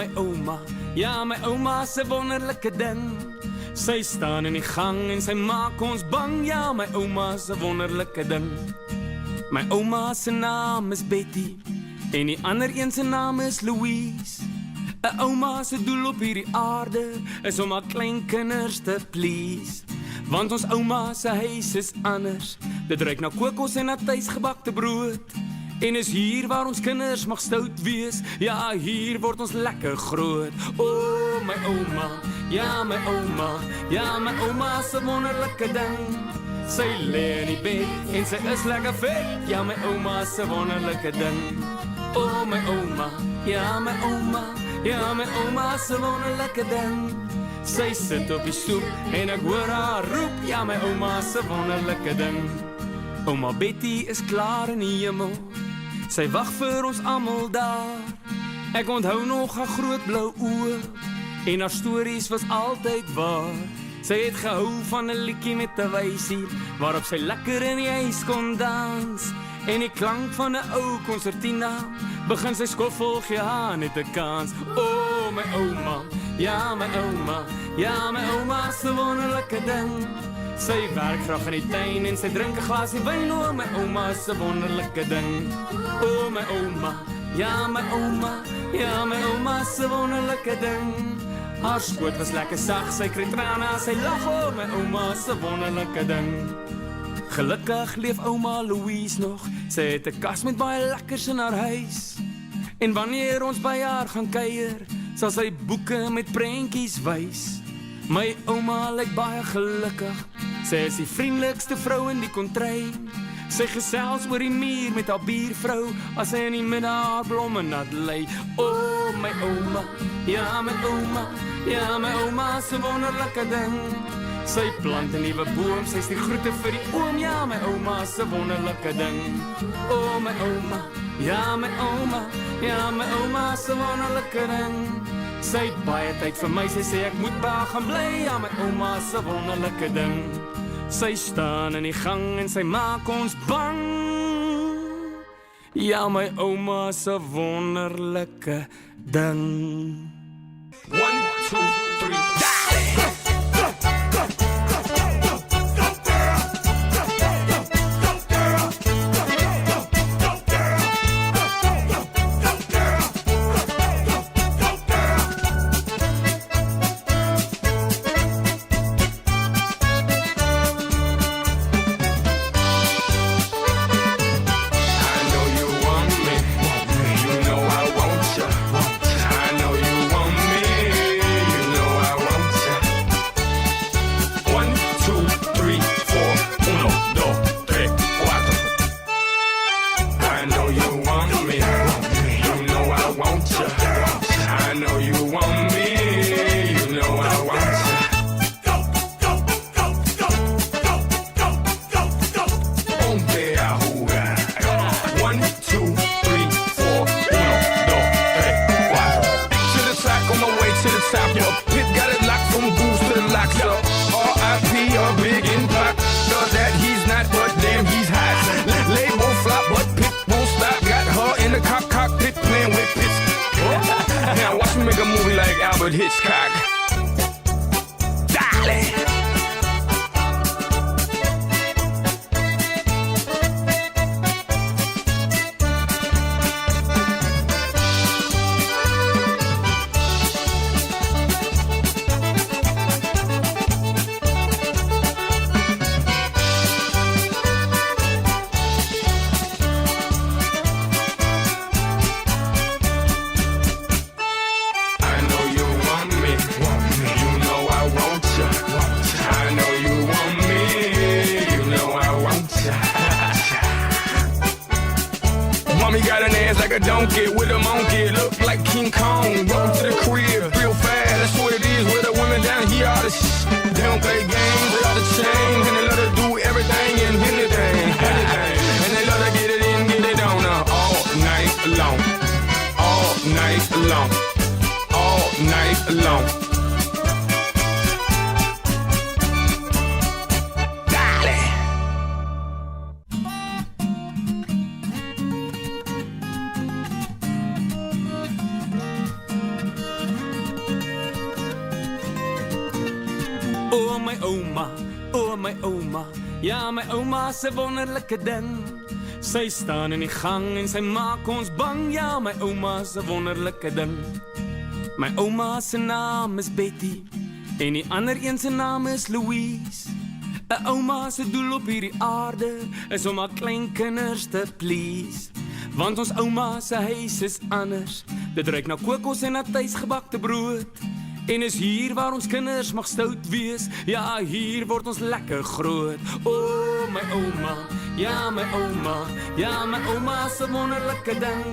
my ouma, ja my ouma se wonderlike ding. Sy staan in die gang en sy maak ons bang, ja my ouma se wonderlike ding. My ouma se naam is Betty en die ander een se naam is Louise. 'n Ouma se doel op hierdie aarde is om haar kleinkinders te please. Want ons ouma se huis is anders. Dit ruik na kokos en na tuisgebakte brood. En is hier waar ons kinders mag stout wees. Ja, hier word ons lekker groot. O, my ouma, ja my ouma, ja my ouma se wonderlike ding. Sy lê in die bed en sy is lekker vet. Ja my ouma se wonderlike ding. O, my ouma, ja my ouma, ja my ouma se wonderlike ding. Sy sit op die stoep en ek hoor haar roep. Ja my ouma se wonderlike ding. Ouma Betty is klaar in die hemel. Sy wag vir ons almal daar. Ek onthou nog haar groot blou oë en haar stories was altyd waar. Sy het gehou van 'n liedjie met 'n wysie waarop sy lekker in die huis kon dans. En die klank van 'n ou konsertina begin sy skoffel gee haar net 'n kans. O, my ouma, ja my ouma, ja my ouma se wonderlike ding. Sy werk graag in die tuin en sy drink 'n glasie wyn. O, my ouma se wonderlike ding. O, my ouma, ja my ouma, ja my ouma se wonderlike ding. Haar skoot was lekker sag, sy kry trane as sy lag. O, my ouma se wonderlike ding. Gelukkig leef ouma Louise nog. Sy het 'n kas met baie lekkers in haar huis. En wanneer ons by haar gaan kuier, sal sy boeke met prentjies wys. My ouma lyk baie gelukkig. Sy is die vriendelikste vrou in die kontry. Sy gesels oor die muur met haar buurvrou as sy in die middag haar blomme nat lê. O, my ouma, ja my ouma, ja my ouma se wonderlike ding. Sy plant 'n nuwe boom, sy is die groete vir die oom. Ja my ouma se wonderlike ding. O, my ouma, ja my ouma, ja my ouma se wonderlike ding. Sy het baie tyd vir my, sy sê ek moet by haar gaan bly. Ja my ouma se wonderlike ding. Sy staan in die gang en sy maak ons bang. Ja my ouma se wonderlike ding. 1, 2, 3, Hitchcock. Dale. A donkey with a monkey, look like King Kong. Welcome to the crib, real fast. That's what it is with the women down here. All this they don't play games, they all the change, and they let her do everything and anything. And they let her get it in, get it on all night long, all night long, all night long. O my ouma, o my ouma, ja my ouma se wonderlike ding. Sy staan in die gang en sy maak ons bang, ja my ouma se wonderlike ding. My ouma se naam is Betty en die ander een se naam is Louise. 'n Ouma se doel op hierdie aarde is om haar kleinkinders te please. Want ons ouma se huis is anders. Dit ruik na kokos en na tuisgebakte brood. En is hier waar ons kinders mag stout wees. Ja, hier word ons lekker groot. O, my ouma, ja my ouma, ja my ouma se wonderlike ding.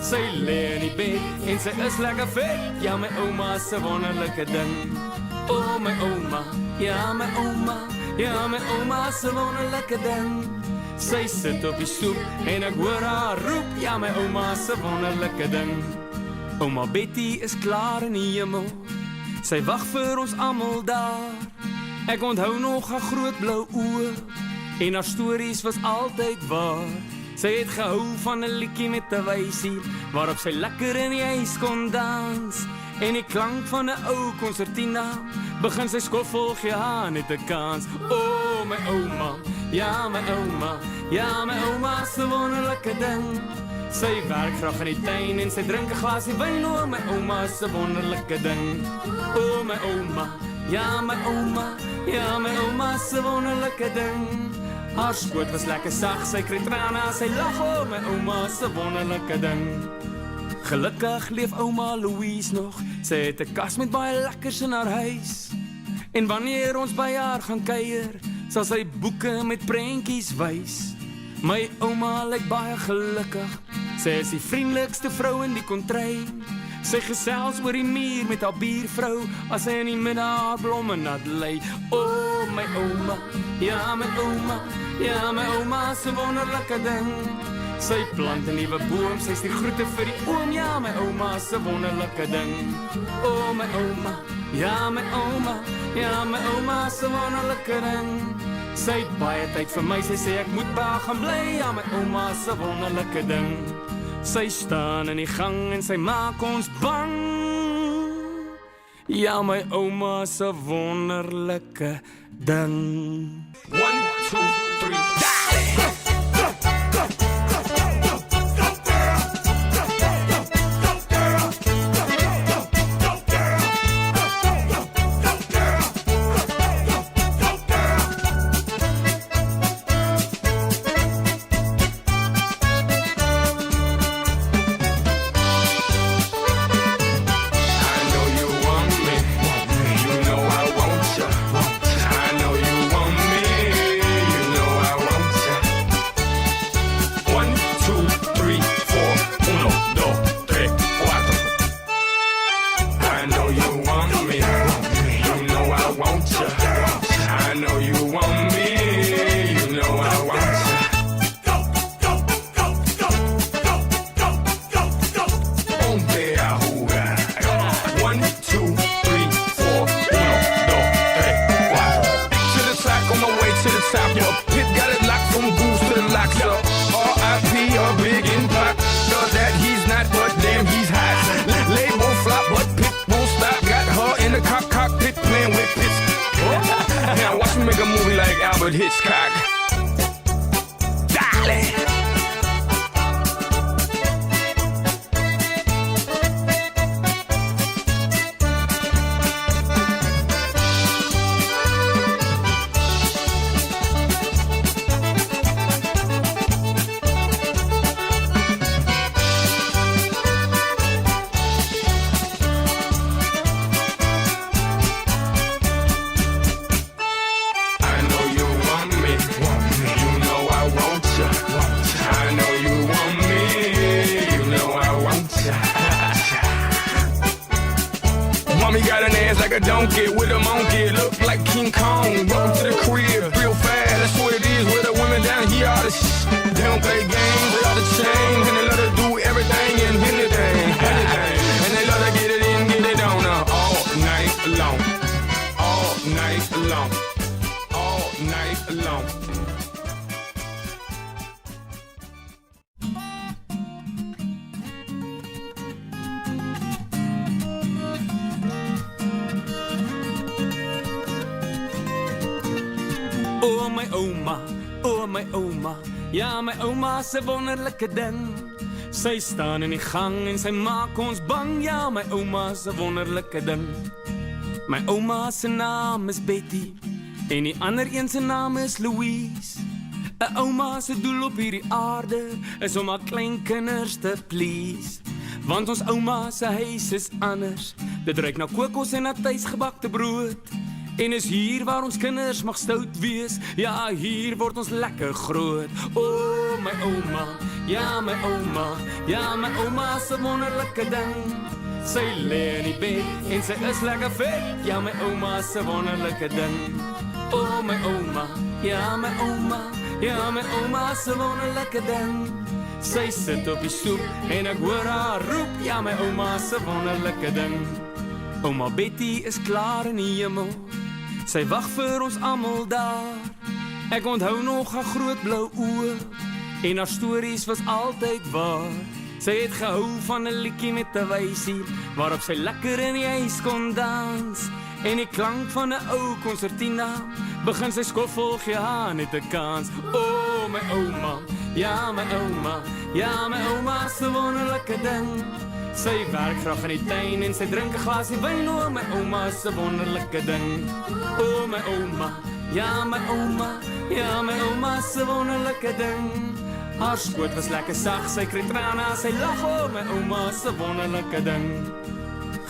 Sy lê in die bed en sy is lekker vet. Ja my ouma se wonderlike ding. O, my ouma, ja my ouma, ja my ouma se wonderlike ding. Sy sit op die stoep en ek hoor haar roep. Ja my ouma se wonderlike ding. Ouma Betty is klaar in die hemel. Sy wag vir ons almal daar. Ek onthou nog haar groot blou oë en haar stories was altyd waar. Sy het gehou van 'n liedjie met 'n wysie waarop sy lekker in die huis kon dans. En die klank van 'n ou konsertina begin sy skoffel gee haar net 'n kans. O, my ouma, ja my ouma, ja my ouma se wonderlike ding. Sy werk graag in die tuin en sy drink 'n glasie wyn. O, my ouma se wonderlike ding. O, my ouma, ja my ouma, ja my ouma se wonderlike ding. Haar skoot was lekker sag, sy kry trane as sy lag. O, my ouma se wonderlike ding. Gelukkig leef ouma Louise nog. Sy het 'n kas met baie lekkers in haar huis. En wanneer ons by haar gaan kuier, sal sy boeke met prentjies wys. My ouma lyk baie gelukkig. Sy is die vriendelikste vrou in die kontry. Sy gesels oor die muur met haar buurvrou as sy in die middag haar blomme nat lê. O, my ouma, ja my ouma, ja my ouma se wonderlike ding. Sy plant 'n nuwe boom, sy stuur groete vir die oom. Ja my ouma se wonderlike ding. O, my ouma, ja my ouma, ja my ouma se wonderlike ding. Sy het baie tyd vir my, sy sê ek moet by haar gaan bly. Ja my ouma se wonderlike ding. Sy staan in die gang en sy maak ons bang. Ja my ouma se wonderlike ding. 1, 2, 3, Hitchcock. Dale. Mommy got an ass like a donkey with a monkey, look like King Kong. Welcome to the crib, real fast. That's what it is with the women down here. All the they don't play games, they all the change, and they love to do everything and anything. And they love to get it in, get it on all night long, all night long, all night long. O my ouma, ja my ouma se wonderlike ding. Sy staan in die gang en sy maak ons bang, ja my ouma se wonderlike ding. My ouma se naam is Betty en die ander een se naam is Louise. 'n Ouma se doel op hierdie aarde is om haar kleinkinders te please. Want ons ouma se huis is anders. Dit ruik na kokos en na tuisgebakte brood. En is hier waar ons kinders mag stout wees. Ja, hier word ons lekker groot. O, my ouma, ja my ouma, ja my ouma se wonderlike ding. Sy lê in die bed en sy is lekker vet. Ja my ouma se wonderlike ding. O, my ouma, ja my ouma, ja my ouma se wonderlike ding. Sy sit op die stoep en ek hoor haar roep. Ja my ouma se wonderlike ding. Ouma Betty is klaar in die hemel. Sy wag vir ons almal daar. Ek onthou nog haar groot blou oë en haar stories was altyd waar. Sy het gehou van 'n liedjie met 'n wysie waarop sy lekker in die huis kon dans. En die klank van 'n ou konsertina begin sy skoffel gee haar net 'n kans. O, my ouma, ja my ouma, ja my ouma se wonderlike ding. Sy werk graag in die tuin en sy drink 'n glasie wyn. O, my ouma se wonderlike ding. O, my ouma, ja my ouma, ja my ouma se wonderlike ding. Haar skoot was lekker sag, sy kry trane as sy lag. O, my ouma se wonderlike ding.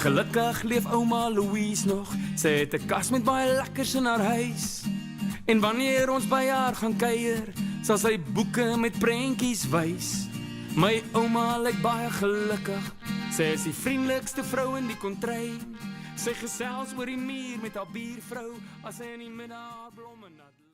Gelukkig leef ouma Louise nog. Sy het 'n kas met baie lekkers in haar huis. En wanneer ons by haar gaan kuier, sal sy boeke met prentjies wys. My ouma lyk baie gelukkig. Sy is die vriendelikste vrou in die kontry. Sy gesels oor die muur met haar buurvrou as sy in die middag haar blomme nat